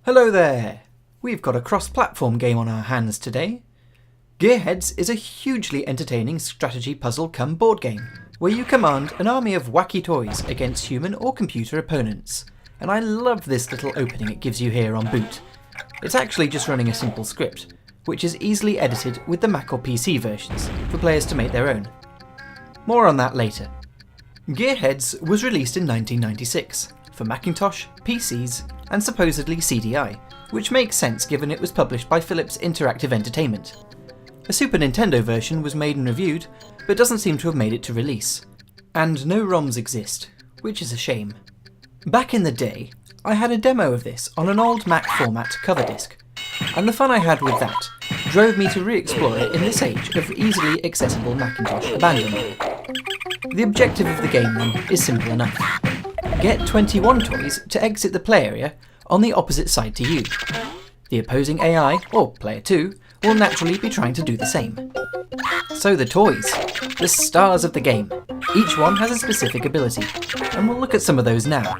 Hello there! We've got a cross-platform game on our hands today. Gearheads is a hugely entertaining strategy puzzle cum board game, where you command an army of wacky toys against human or computer opponents. And I love this little opening it gives you here on boot. It's actually just running a simple script, which is easily edited with the Mac or PC versions, for players to make their own. More on that later. Gearheads was released in 1996, for Macintosh, PCs, and supposedly CDI, which makes sense given it was published by Philips Interactive Entertainment. A Super Nintendo version was made and reviewed, but doesn't seem to have made it to release. And no ROMs exist, which is a shame. Back in the day, I had a demo of this on an old Mac format cover disc, and the fun I had with that drove me to re-explore it in this age of easily accessible Macintosh abandonment. The objective of the game then is simple enough. Get 21 toys to exit the play area on the opposite side to you. The opposing AI, or player 2, will naturally be trying to do the same. So the toys, the stars of the game. Each one has a specific ability, and we'll look at some of those now.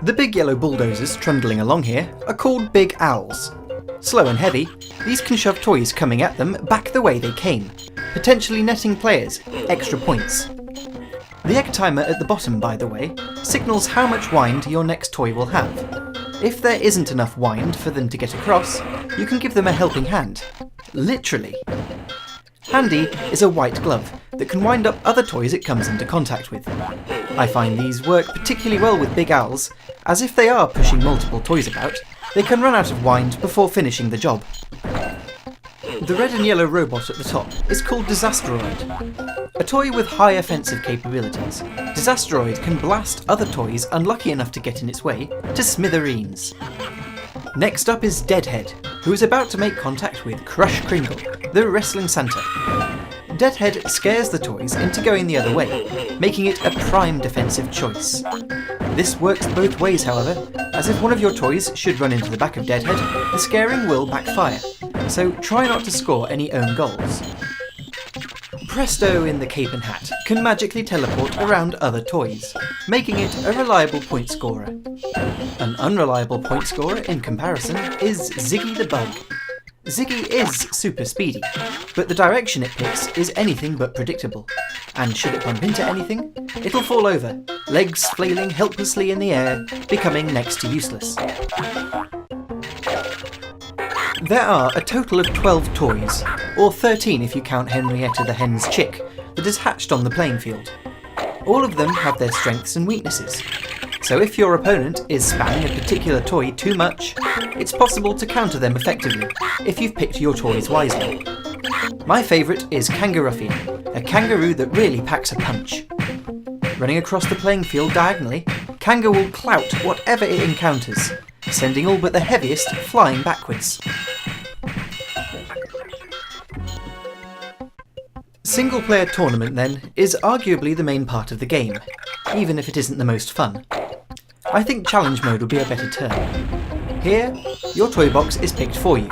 The big yellow bulldozers trundling along here are called Big Owls. Slow and heavy, these can shove toys coming at them back the way they came, potentially netting players extra points. The egg timer at the bottom, by the way, signals how much wind your next toy will have. If there isn't enough wind for them to get across, you can give them a helping hand. Literally. Handy is a white glove that can wind up other toys it comes into contact with. I find these work particularly well with Big Owls, as if they are pushing multiple toys about, they can run out of wind before finishing the job. The red and yellow robot at the top is called Disasteroid. A toy with high offensive capabilities, Disasteroid can blast other toys unlucky enough to get in its way to smithereens. Next up is Deadhead, who is about to make contact with Crush Kringle, the wrestling Santa. Deadhead scares the toys into going the other way, making it a prime defensive choice. This works both ways, however, as if one of your toys should run into the back of Deadhead, the scaring will backfire, so try not to score any own goals. Presto in the cape and hat can magically teleport around other toys, making it a reliable point scorer. An unreliable point scorer in comparison is Ziggy the Bug. Ziggy is super speedy, but the direction it picks is anything but predictable, and should it bump into anything, it'll fall over, legs flailing helplessly in the air, becoming next to useless. There are a total of 12 toys, or 13 if you count Henrietta the hen's chick, that is hatched on the playing field. All of them have their strengths and weaknesses, so if your opponent is spamming a particular toy too much, it's possible to counter them effectively if you've picked your toys wisely. My favourite is Kangaruffian, a kangaroo that really packs a punch. Running across the playing field diagonally, Kanga will clout whatever it encounters, sending all but the heaviest flying backwards. Single-player tournament, then, is arguably the main part of the game, even if it isn't the most fun. I think challenge mode would be a better term. Here, your toy box is picked for you.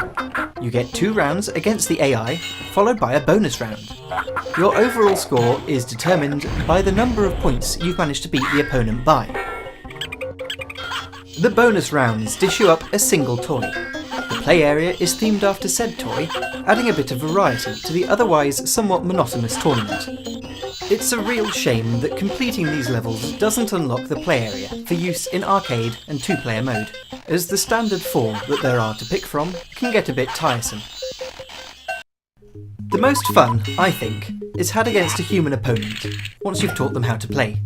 You get 2 rounds against the AI, followed by a bonus round. Your overall score is determined by the number of points you've managed to beat the opponent by. The bonus rounds dish you up a single toy. The play area is themed after said toy, adding a bit of variety to the otherwise somewhat monotonous tournament. It's a real shame that completing these levels doesn't unlock the play area for use in arcade and 2-player mode, as the standard 4 that there are to pick from can get a bit tiresome. The most fun, I think, is had against a human opponent, once you've taught them how to play.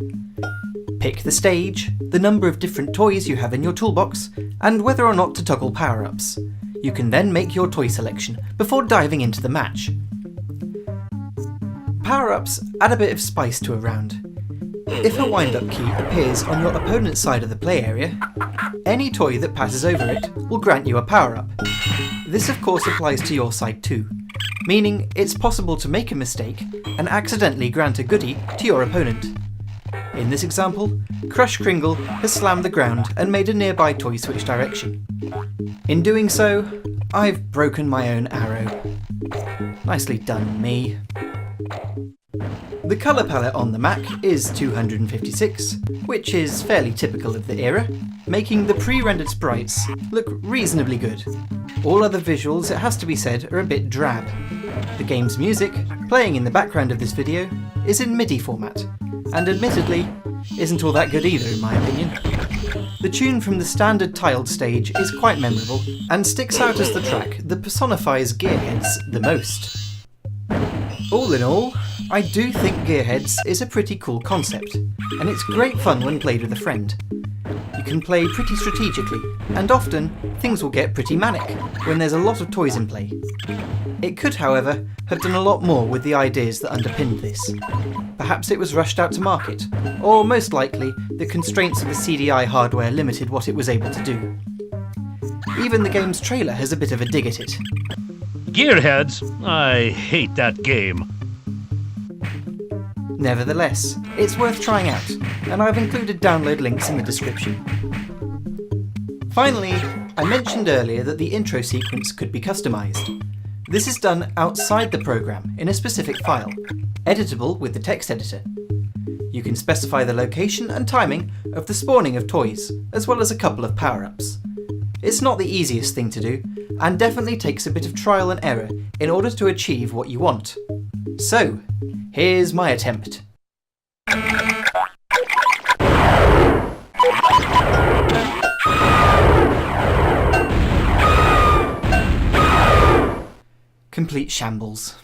Pick the stage, the number of different toys you have in your toolbox, and whether or not to toggle power-ups. You can then make your toy selection before diving into the match. Power-ups add a bit of spice to a round. If a wind-up key appears on your opponent's side of the play area, any toy that passes over it will grant you a power-up. This of course applies to your side too, meaning it's possible to make a mistake and accidentally grant a goodie to your opponent. In this example, Crush Kringle has slammed the ground and made a nearby toy switch direction. In doing so, I've broken my own arrow. Nicely done, me. The colour palette on the Mac is 256, which is fairly typical of the era, making the pre-rendered sprites look reasonably good. All other visuals, it has to be said, are a bit drab. The game's music, playing in the background of this video, is in MIDI format, and admittedly, isn't all that good either in my opinion. The tune from the standard tiled stage is quite memorable, and sticks out as the track that personifies Gearheads the most. All in all, I do think Gearheads is a pretty cool concept, and it's great fun when played with a friend. You can play pretty strategically, and often things will get pretty manic when there's a lot of toys in play. It could, however, have done a lot more with the ideas that underpinned this. Perhaps it was rushed out to market, or most likely the constraints of the CDI hardware limited what it was able to do. Even the game's trailer has a bit of a dig at it. Gearheads? I hate that game. Nevertheless, it's worth trying out, and I've included download links in the description. Finally, I mentioned earlier that the intro sequence could be customised. This is done outside the program in a specific file, editable with the text editor. You can specify the location and timing of the spawning of toys, as well as a couple of power-ups. It's not the easiest thing to do, and definitely takes a bit of trial and error in order to achieve what you want. So, here's my attempt. Complete shambles.